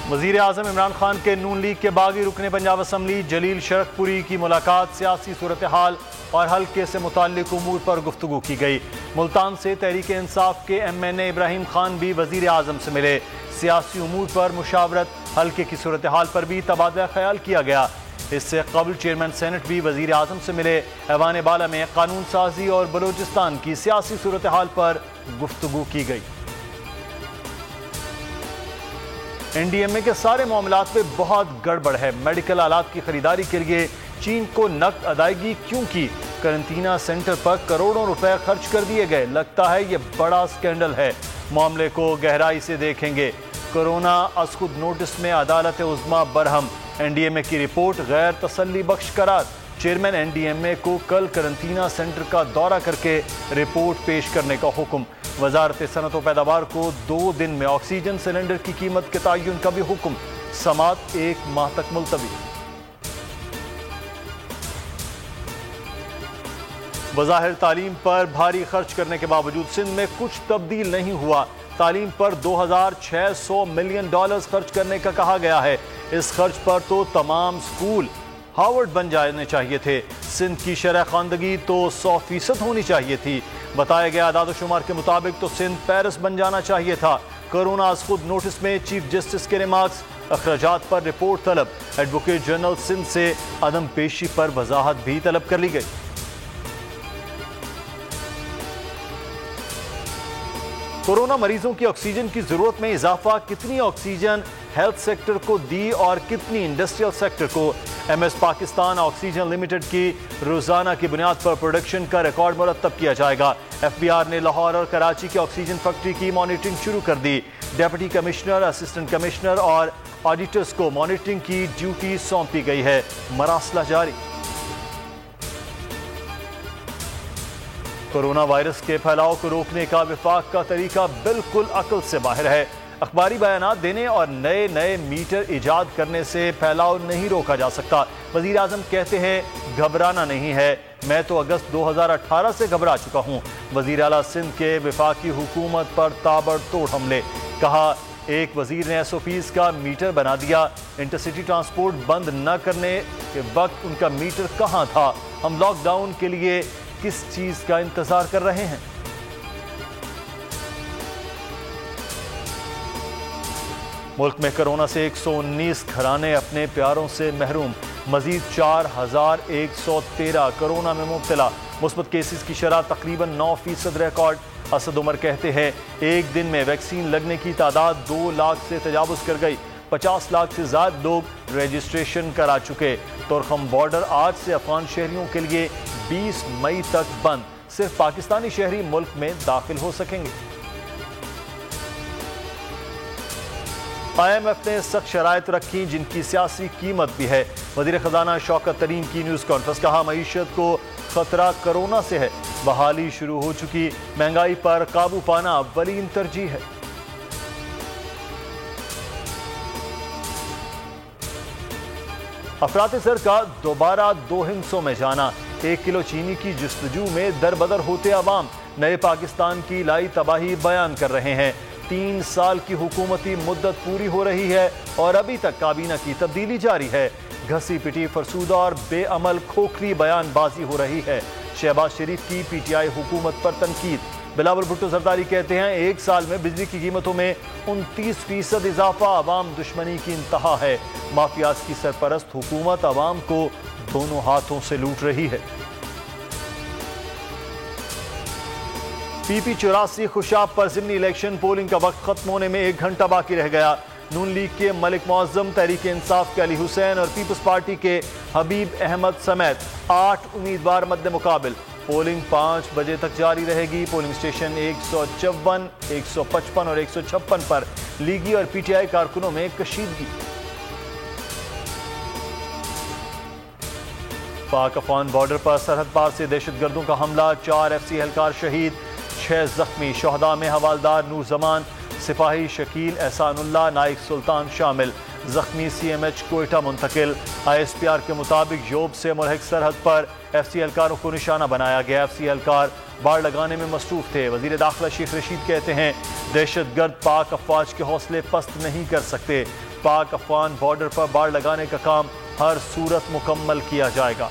वज़ीर आज़म इमरान खान के नून लीग के बागी रुकने पंजाब असम्बली जलील शरकपुरी की मुलाकात सियासी सूरत हाल और हल्के से मुताल्लिक उमूर पर गुफ्तगू की गई। मुल्तान से तहरीक इंसाफ के MNA इब्राहिम खान भी वज़ीर आज़म से मिले। सियासी उमूर पर मुशावरत, हल्के की सूरत हाल पर भी तबादला ख्याल किया गया। इससे कबल चेयरमैन सेनेट भी वज़ीर आज़म से मिले। ऐवान बाला में कानून साजी और बलूचिस्तान की सियासी सूरत हाल पर गुफ्तगू की गई। NDMA के सारे मामलात में बहुत गड़बड़ है। मेडिकल आलात की खरीदारी के लिए चीन को नकद अदायगी क्यों की? करंटीना सेंटर पर करोड़ों रुपए खर्च कर दिए गए। लगता है ये बड़ा स्कैंडल है। मामले को गहराई से देखेंगे। कोरोना असखुद नोटिस में अदालत उज़्मा बरहम। NDMA की रिपोर्ट गैर तसल्ली बख्श करार। चेयरमैन NDMA को कल करंटीना सेंटर का दौरा करके रिपोर्ट पेश करने का हुक्म। वजारत सनत व पैदावार को 2 दिन में ऑक्सीजन सिलेंडर की कीमत के तयन का भी हुक्म। समात 1 माह तक मुलतवी। बज़ाहिर तालीम पर भारी खर्च करने के बावजूद सिंध में कुछ तब्दील नहीं हुआ। तालीम पर $2600 मिलियन खर्च करने का कहा गया है। इस खर्च पर तो तमाम स्कूल हार्वर्ड बन जाने चाहिए थे। सिंध की शरह खानदगी तो 100% होनी चाहिए थी। बताया गया आदाद-ओ-शुमार के मुताबिक तो सिंध पेरिस बन जाना चाहिए था। कोरोना खुद नोटिस में चीफ जस्टिस के रिमार्क्स, अखराजात पर रिपोर्ट तलब। एडवोकेट जनरल सिंध से अदम पेशी पर वजाहत भी तलब कर ली गई। कोरोना मरीजों की ऑक्सीजन की जरूरत में इजाफा, कितनी ऑक्सीजन हेल्थ सेक्टर को दी और कितनी इंडस्ट्रियल सेक्टर को? MS पाकिस्तान ऑक्सीजन लिमिटेड की रोजाना की बुनियाद पर प्रोडक्शन का रिकॉर्ड मुरतब किया जाएगा। FBR ने लाहौर और कराची की ऑक्सीजन फैक्ट्री की मॉनिटरिंग शुरू कर दी। डिप्टी कमिश्नर, असिस्टेंट कमिश्नर और ऑडिटर्स को मॉनिटरिंग की ड्यूटी सौंपी गई है। मरासला जारी। कोरोना वायरस के फैलाव को रोकने का वफाक का तरीका बिल्कुल अकल से बाहर है। अखबारी बयानात देने और नए नए मीटर इजाद करने से फैलाव नहीं रोका जा सकता। वज़ीर आज़म कहते हैं घबराना नहीं है, मैं तो अगस्त 2018 से घबरा चुका हूँ। वज़ीर आला सिंध के वफाकी हुकूमत पर ताबड़तोड़ हमले। कहा एक वज़ीर ने SOPs का मीटर बना दिया। इंटरसिटी ट्रांसपोर्ट बंद न करने के वक्त उनका मीटर कहाँ था? हम लॉकडाउन के लिए किस चीज का इंतजार कर रहे हैं? मुल्क में कोरोना से 119 घराने अपने प्यारों से महरूम। मजीद 4113 कोरोना में मुब्तला। मुस्बत केसेस की शरह तकरीबन 9% रिकॉर्ड। असद उमर कहते हैं एक दिन में वैक्सीन लगने की तादाद 2 लाख से तजावुज कर गई। 50 लाख से ज्यादा लोग रजिस्ट्रेशन करा चुके। तुरखम बॉर्डर आज से अफगान शहरियों के लिए 20 मई तक बंद। सिर्फ पाकिस्तानी शहरी मुल्क में दाखिल हो सकेंगे। IMF ने सख्त शराइत रखी जिनकी सियासी कीमत भी है। वज़ीर ख़जाना शौकत तरीन की न्यूज़ कॉन्फ्रेंस। कहा मईशत को खतरा कोरोना से है। बहाली शुरू हो चुकी। महंगाई पर काबू पाना अव्वलीन तरजीह है। अफरात सर का दोबारा 2 हिस्सों में जाना। 1 किलो चीनी की जुस्तजू में दरबदर होते अवाम। नए पाकिस्तान की लाई तबाही बयान कर रहे हैं। 3 साल की हुकूमती मुद्दत पूरी हो रही है और अभी तक काबीना की तब्दीली जारी है। घसी पिटी फरसूदा और बेअमल खोखली बयानबाजी हो रही है। शहबाज शरीफ की PTI हुकूमत पर तनकीद। बिलावल भुट्टो जरदारी कहते हैं 1 साल में बिजली की कीमतों में 29% इजाफा। अवाम दुश्मनी की इंतहा है। माफियाज की सरपरस्त हुकूमत अवाम को दोनों हाथों से लूट रही है। PP 84 खुशाब पर ज़िमनी इलेक्शन पोलिंग का वक्त खत्म होने में 1 घंटा बाकी रह गया। नून लीग के मलिक मुअज्जम, तहरीक इंसाफ के अली हुसैन और पीपल्स पार्टी के हबीब अहमद समेत 8 उम्मीदवार मद्दे मुकाबिल। पोलिंग 5 बजे तक जारी रहेगी। पोलिंग स्टेशन 154, 155 और 156 पर लीगी और PTI कारकुनों में कशीदगी। पाक अफगान बॉर्डर पर सरहद पार से दहशतगर्दों का हमला। 4 FC एहलकार शहीद, 6 जख्मी। शोहदा में हवालदार नूर जमान, सिपाही शकील एहसानुल्लाह, नाइक सुल्तान शामिल। जख्मी CMH कोयटा मुंतकिल। ISPR के मुताबिक योब से मुल्हिक सरहद पर FC एहलकारों को निशाना बनाया गया। FC एहलकार बाड़ लगाने में मसरूफ थे। वजीर दाखिला शेख रशीद कहते हैं दहशतगर्द पाक अफवाज के हौसले पस्त नहीं कर सकते। पाक अफगान बॉर्डर पर बाड़ लगाने का काम हर सूरत मुकम्मल किया जाएगा।